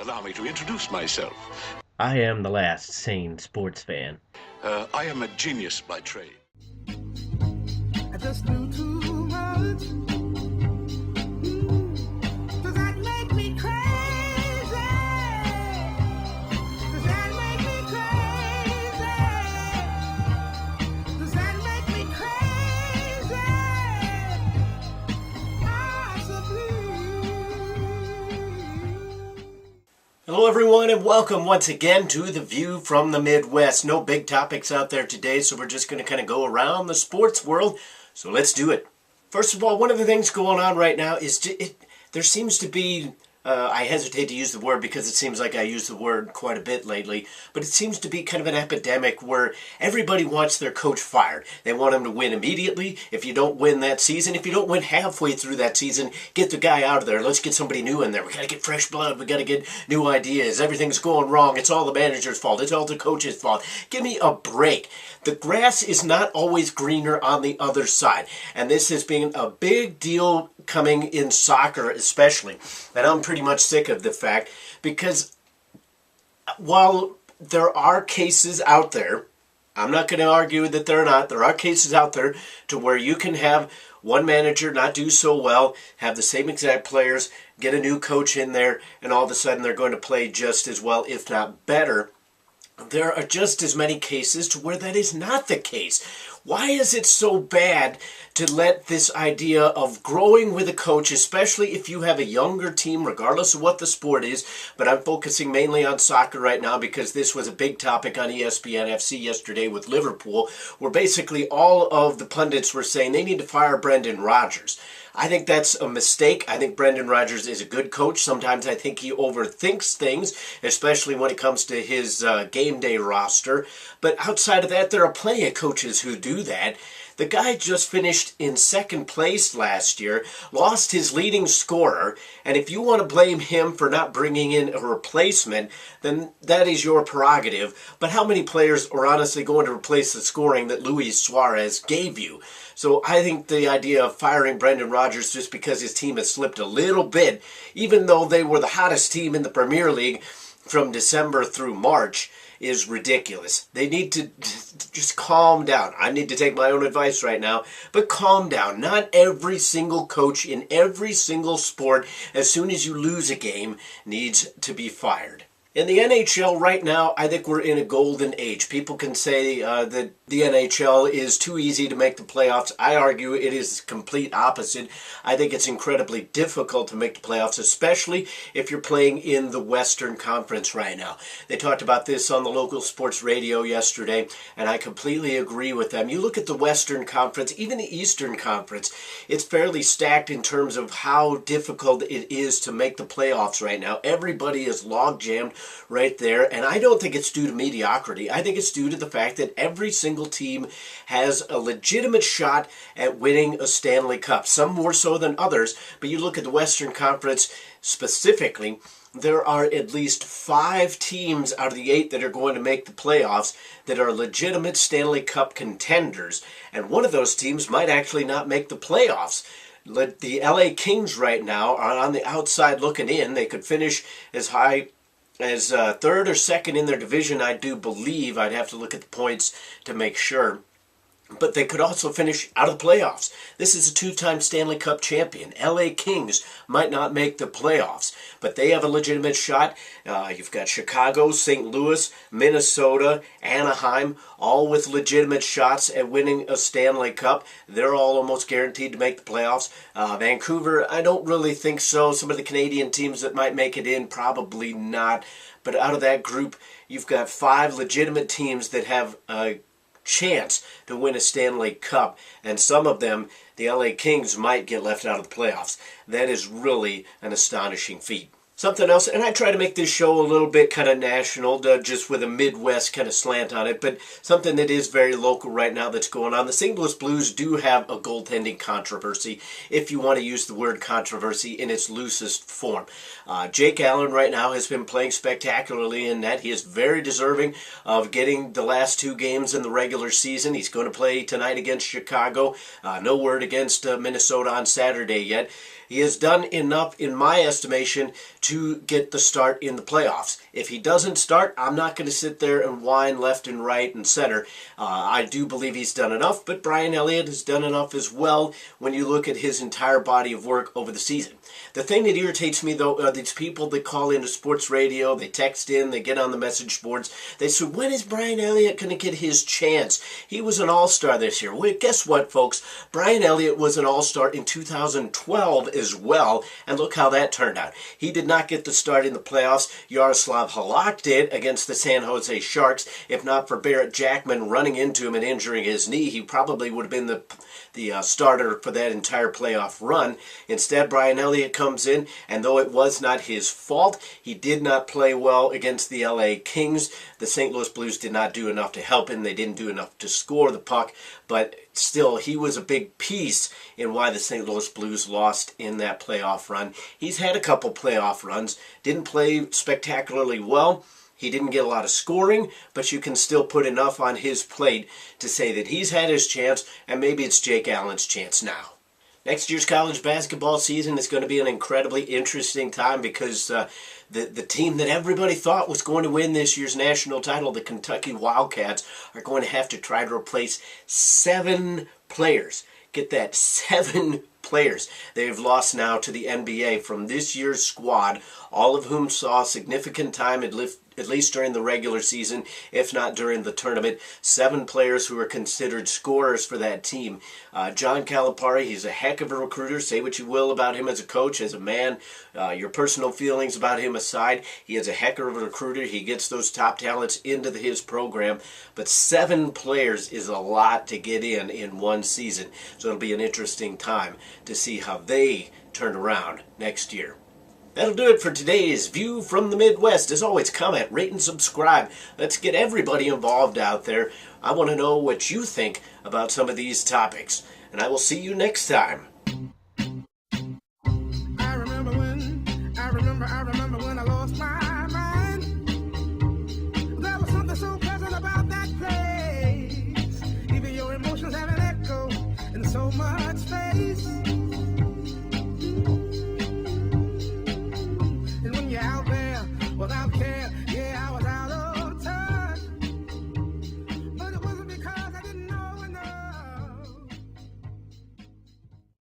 Allow me to introduce myself. I am the last sane sports fan. I am a genius by trade. I just knew too much. Does that make me crazy? Does that make me crazy? Does that make me crazy? Possibly. Hello everyone and welcome once again to The View from the Midwest. No big topics out there today, so we're just going to kind of go around the sports world. So let's do it. First of all, one of the things going on right now is there seems to be, I hesitate to use the word because it seems like I use the word quite a bit lately, but it seems to be kind of an epidemic where everybody wants their coach fired. They want him to win immediately. If you don't win that season, if you don't win halfway through that season, get the guy out of there. Let's get somebody new in there. We got to get fresh blood. We got to get new ideas. Everything's going wrong. It's all the manager's fault. It's all the coach's fault. Give me a break. The grass is not always greener on the other side. And this has been a big deal coming in soccer especially. And I'm pretty much sick of the fact because while there are cases out there, I'm not going to argue that they're not, there are cases out there to where you can have one manager not do so well, have the same exact players, get a new coach in there, and all of a sudden they're going to play just as well, if not better. There are just as many cases to where that is not the case. Why is it so bad to let this idea of growing with a coach, especially if you have a younger team, regardless of what the sport is, but I'm focusing mainly on soccer right now because this was a big topic on ESPN FC yesterday with Liverpool, where basically all of the pundits were saying they need to fire Brendan Rodgers. I think that's a mistake. I think Brendan Rodgers is a good coach. Sometimes I think he overthinks things, especially when it comes to his game day roster. But outside of that, there are plenty of coaches who do that. The guy just finished in second place last year, lost his leading scorer, and if you want to blame him for not bringing in a replacement, then that is your prerogative. But how many players are honestly going to replace the scoring that Luis Suarez gave you? So I think the idea of firing Brendan Rodgers just because his team has slipped a little bit, even though they were the hottest team in the Premier League from December through March, is ridiculous. They need to just calm down. I need to take my own advice right now, but calm down. Not every single coach in every single sport, as soon as you lose a game, needs to be fired. In the NHL right now, I think we're in a golden age. People can say that the NHL is too easy to make the playoffs. I argue it is the complete opposite. I think it's incredibly difficult to make the playoffs, especially if you're playing in the Western Conference right now. They talked about this on the local sports radio yesterday, and I completely agree with them. You look at the Western Conference, even the Eastern Conference, it's fairly stacked in terms of how difficult it is to make the playoffs right now. Everybody is log-jammed right there, and I don't think it's due to mediocrity. I think it's due to the fact that every single team has a legitimate shot at winning a Stanley Cup, some more so than others, but you look at the Western Conference specifically, there are at least 5 teams out of the 8 that are going to make the playoffs that are legitimate Stanley Cup contenders, and one of those teams might actually not make the playoffs. The LA Kings right now are on the outside looking in. They could finish as high as third or second in their division, I do believe. I'd have to look at the points to make sure. But they could also finish out of the playoffs. This is a 2-time Stanley Cup champion. LA Kings might not make the playoffs, but they have a legitimate shot. You've got Chicago, St. Louis, Minnesota, Anaheim, all with legitimate shots at winning a Stanley Cup. They're all almost guaranteed to make the playoffs. Vancouver, I don't really think so. Some of the Canadian teams that might make it in, probably not. But out of that group, you've got 5 legitimate teams that have chance to win a Stanley Cup, and some of them, the LA Kings, might get left out of the playoffs. That is really an astonishing feat. Something else, and I try to make this show a little bit kind of national, just with a Midwest kind of slant on it, but something that is very local right now that's going on. The St. Louis Blues do have a goaltending controversy, if you want to use the word controversy in its loosest form. Jake Allen right now has been playing spectacularly in net. He is very deserving of getting the last 2 games in the regular season. He's going to play tonight against Chicago. No word against Minnesota on Saturday yet. He has done enough, in my estimation, to get the start in the playoffs. If he doesn't start, I'm not going to sit there and whine left and right and center. I do believe he's done enough, but Brian Elliott has done enough as well when you look at his entire body of work over the season. The thing that irritates me, though, are these people that call into sports radio, they text in, they get on the message boards, they say, when is Brian Elliott going to get his chance? He was an all-star this year. Well, guess what, folks? Brian Elliott was an all-star in 2012 as well, and look how that turned out. He did not get the start in the playoffs. Yaroslav Halak did against the San Jose Sharks. If not for Barrett Jackman running into him and injuring his knee, he probably would have been the starter for that entire playoff run. Instead, Brian Elliott comes in, and though it was not his fault, he did not play well against the LA Kings. The St. Louis Blues did not do enough to help him. They didn't do enough to score the puck, but still, he was a big piece in why the St. Louis Blues lost in that playoff run. He's had a couple playoff runs, didn't play spectacularly well. He didn't get a lot of scoring, but you can still put enough on his plate to say that he's had his chance, and maybe it's Jake Allen's chance now. Next year's college basketball season is going to be an incredibly interesting time because the team that everybody thought was going to win this year's national title, the Kentucky Wildcats, are going to have to try to replace 7 players. Get that, 7 players. They've lost now to the NBA from this year's squad, all of whom saw significant time at least during the regular season, if not during the tournament. 7 players who are considered scorers for that team. John Calipari, he's a heck of a recruiter. Say what you will about him as a coach, as a man. Your personal feelings about him aside, he is a heck of a recruiter. He gets those top talents into his program. But 7 players is a lot to get in one season. So it'll be an interesting time to see how they turn around next year. That'll do it for today's View from the Midwest. As always, comment, rate, and subscribe. Let's get everybody involved out there. I want to know what you think about some of these topics. And I will see you next time. I remember when I lost my mind. There was something so pleasant about that place. Even your emotions have an echo in so much space. And when you're out there without care,